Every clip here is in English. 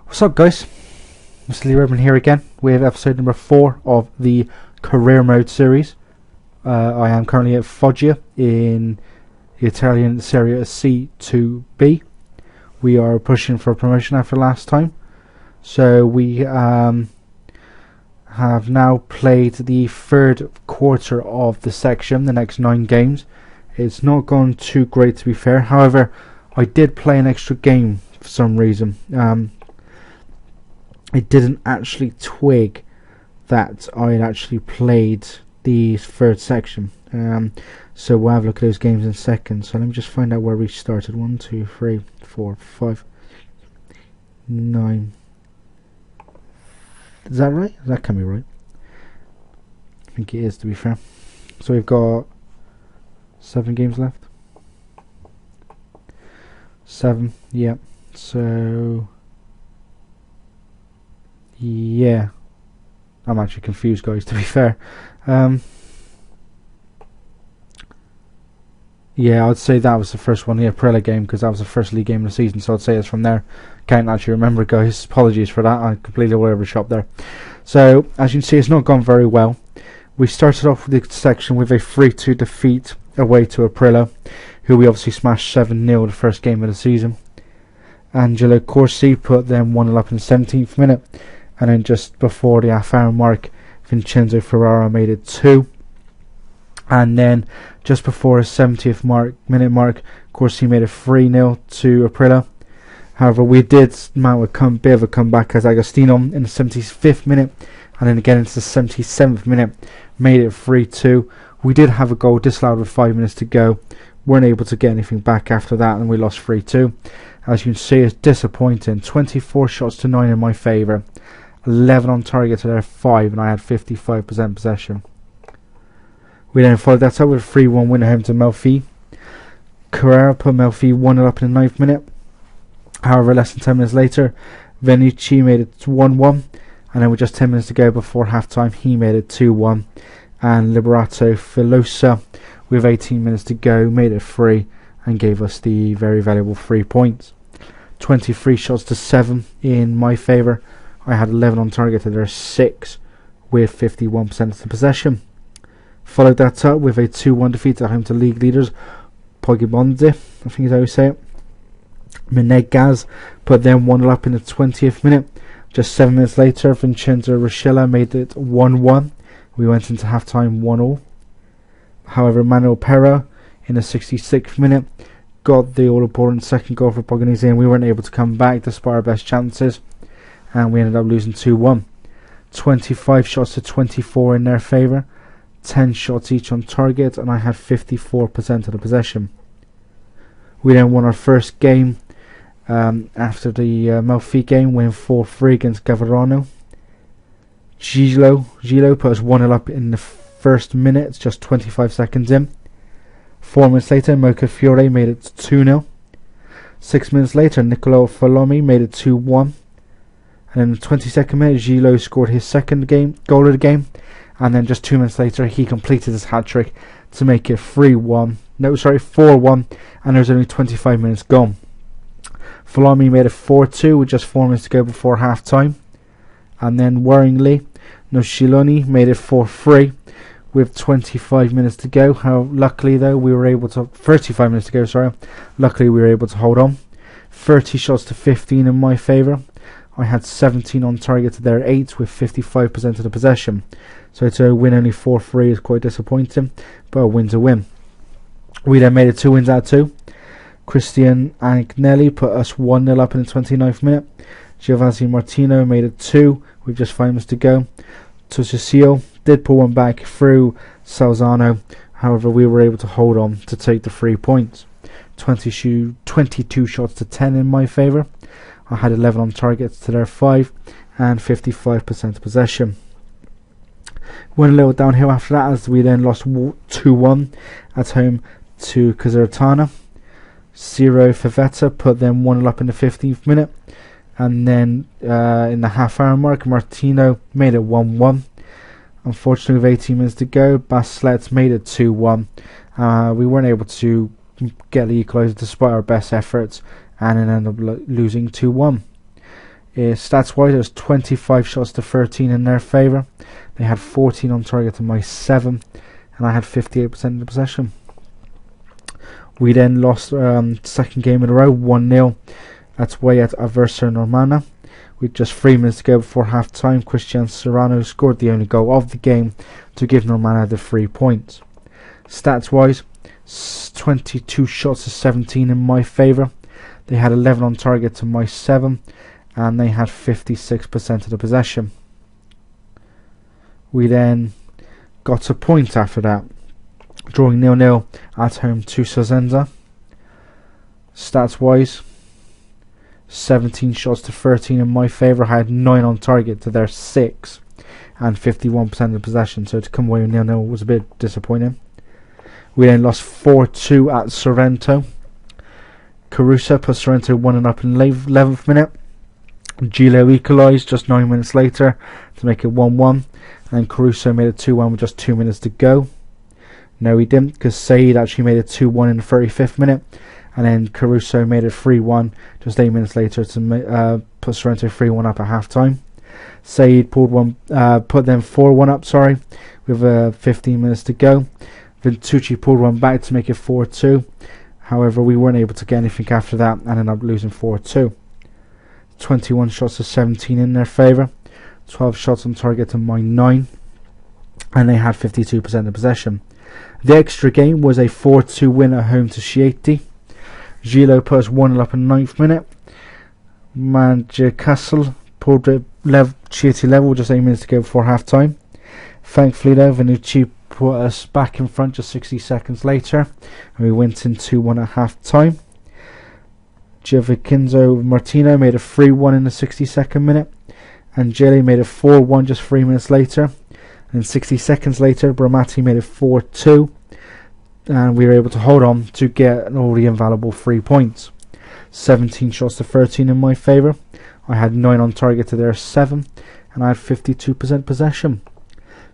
What's up, guys? Mr. Lee Redmond here again with episode number 4 of the Career Mode series. I am currently at Foggia in the Italian Serie C2B. We are pushing for promotion after last time. So we have now played the third quarter of the section, the next 9 games. It's not gone too great, to be fair. However, I did play an extra game for some reason. I didn't actually twig that I had actually played the third section. So we'll have a look at those games in a second. So let me just find out where we started. 1, 2, 3, 4, 5, 9. Is that right? That can be right. I think it is, to be fair. So we've got 7 games left. 7, yeah. So yeah, I'm actually confused, guys, to be fair. Yeah, I'd say that was the first one, the Aprila game, because that was the first league game of the season, so I'd say it's from there. Can't actually remember, guys. Apologies for that. I completely all over the shop there. So, as you can see, it's not gone very well. We started off with the section with a 3-2 defeat away to Aprila, who we obviously smashed 7-0 the first game of the season. Angelo Corsi put them 1-0 up in the 17th minute. And then just before the half-hour mark, Vincenzo Ferrara made it 2. And then just before the 70th minute mark, Corsi made it 3-0 to Aprila. However, we did mount a bit of a comeback as Agostino in the 75th minute, and then again into the 77th minute, made it 3-2. We did have a goal disallowed with 5 minutes to go. Weren't able to get anything back after that, and we lost 3-2. As you can see, it's disappointing. 24 shots to 9 in my favour. 11 on target to their 5, and I had 55% possession. We then followed that up with a 3-1 win at home to Melfi. Carrera put Melfi 1-0 up in the 9th minute. However, less than 10 minutes later, Venici made it 1-1, and then with just 10 minutes to go before half time, he made it 2-1. And Liberato Filosa, with 18 minutes to go, made it 3 and gave us the very valuable 3 points. 23 shots to 7 in my favour. I had 11 on target to their 6 with 51% of the possession. Followed that up with a 2-1 defeat at home to league leaders Poggibonzi, I think is how you say it. Menegas put them 1-0 up in the 20th minute. Just 7 minutes later, Vincenzo Rochella made it 1-1. We went into half time 1-0. However, Manuel Pera in the 66th minute got the all-important second goal for Poggibonzi, and we weren't able to come back despite our best chances. And we ended up losing 2-1. 25 shots to 24 in their favour. 10 shots each on target, and I had 54% of the possession. We then won our first game after the Melfi game, winning 4-3 against Gavarano. Gilo put us 1-0 up in the first minute, just 25 seconds in. 4 minutes later, Mocha Fiore made it 2-0. 6 minutes later, Niccolo Falomi made it 2-1. And in the 22nd minute, Gilo scored his second goal of the game. And then just 2 minutes later, he completed his hat-trick to make it 4-1. And there was only 25 minutes gone. Falomi made it 4-2 with just 4 minutes to go before half-time. And then, worryingly, Noshiloni made it 4-3 with 25 minutes to go. Luckily, though, we were able to... 35 minutes to go, sorry. Luckily, we were able to hold on. 30 shots to 15 in my favour. I had 17 on target to their 8 with 55% of the possession. So to win only 4-3 is quite disappointing, but a win's a win. We then made it 2 wins out of 2. Christian Agnelli put us 1-0 up in the 29th minute. Giovanni Martino made it 2 with just 5 minutes to go. Tosisio did pull one back through Salzano. However, we were able to hold on to take the 3 points. 22 shots to 10 in my favour. I had 11 on targets to their 5 and 55% possession. Went a little downhill after that as we then lost 2-1 at home to Casertana. Ciro Favetta put them 1-0 up in the 15th minute. And then in the half-hour mark, Martino made it 1-1. Unfortunately, with 18 minutes to go, Baslet made it 2-1. We weren't able to get the equaliser despite our best efforts, and then ended up losing 2-1. Stats wise, it was 25 shots to 13 in their favour. They had 14 on target to my 7, and I had 58% of the possession. We then lost second game in a row, 1-0. That's away at Aversa Normana. With just 3 minutes to go before half time, Cristian Serrano scored the only goal of the game to give Normana the 3 points. Stats wise, 22 shots to 17 in my favour. They had 11 on target to my 7, and they had 56% of the possession. We then got a point after that, drawing 0-0 at home to Sazenza. Stats wise, 17 shots to 13 in my favour. I had 9 on target to their 6, and 51% of the possession, so to come away with 0-0 was a bit disappointing. We then lost 4-2 at Sorrento. Caruso put Sorrento 1-0 up in the 11th minute. Gilo equalised just 9 minutes later to make it 1-1, and Caruso made it 2-1 with just 2 minutes to go. No, he didn't, because Said actually made it 2-1 in the 35th minute, and then Caruso made it 3-1 just 8 minutes later to put Sorrento 3-1 up at half time. Said put them 4-1 up, with 15 minutes to go. Vintucci pulled one back to make it 4-2. However, we weren't able to get anything after that and ended up losing 4-2. 21 shots to 17 in their favour. 12 shots on target to my 9. And they had 52% of possession. The extra game was a 4-2 win at home to Chieti. Gilo put us 1-0 up in the 9th minute. Manager Castle pulled it Chieti level just 8 minutes to go before half time. Thankfully though, Vintucci put us back in front just 60 seconds later, and we went in 2-1 at half time. Giovincenzo Martino made a 3-1 in the 62nd minute, and Jelly made a 4-1 just 3 minutes later, and 60 seconds later Bramati made a 4-2, and we were able to hold on to get an already invaluable 3 points. 17 shots to 13 in my favour. I had 9 on target to their 7, and I had 52% possession.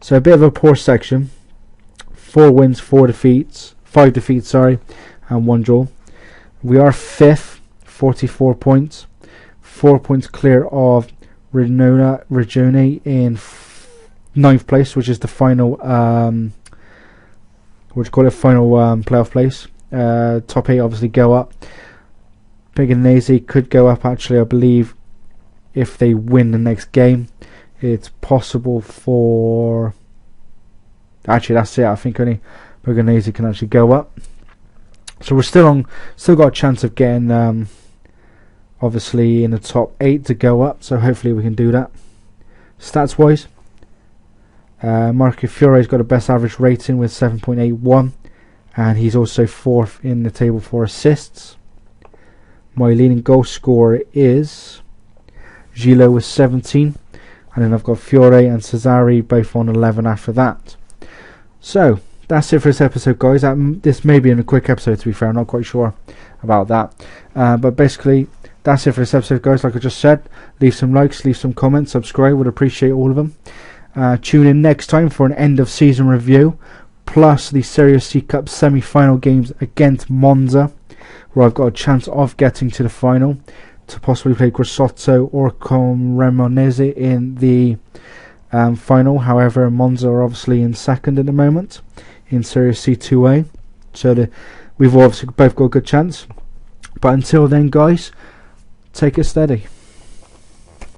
So a bit of a poor section. 4 wins, 5 defeats, and 1 draw. We are 5th, 44 points, 4 points clear of Regione in 9th place, which is the final, playoff place. Top 8 obviously go up. Piganese could go up actually, I believe, if they win the next game. It's possible for... Actually, that's it. I think only Piganese can actually go up. So we're still got a chance of getting, obviously, in the top 8 to go up. So hopefully we can do that. Stats wise, Marco Fiore's got a best average rating with 7.81, and he's also 4th in the table for assists. My leading goal scorer is Gilo with 17, and then I've got Fiore and Cesare both on 11 after that. So that's it for this episode, guys. This may be a quick episode, to be fair. I'm not quite sure about that, but basically that's it for this episode, guys. Like I just said, leave some likes, leave some comments, subscribe. Would appreciate all of them. Tune in next time for an end of season review, plus the Serie C Cup semi-final games against Monza, where I've got a chance of getting to the final to possibly play Grosotto or Cremonese in the final. However, Monza are obviously in second at the moment in Serie C 2A, so we've obviously both got a good chance. But until then, guys, take it steady.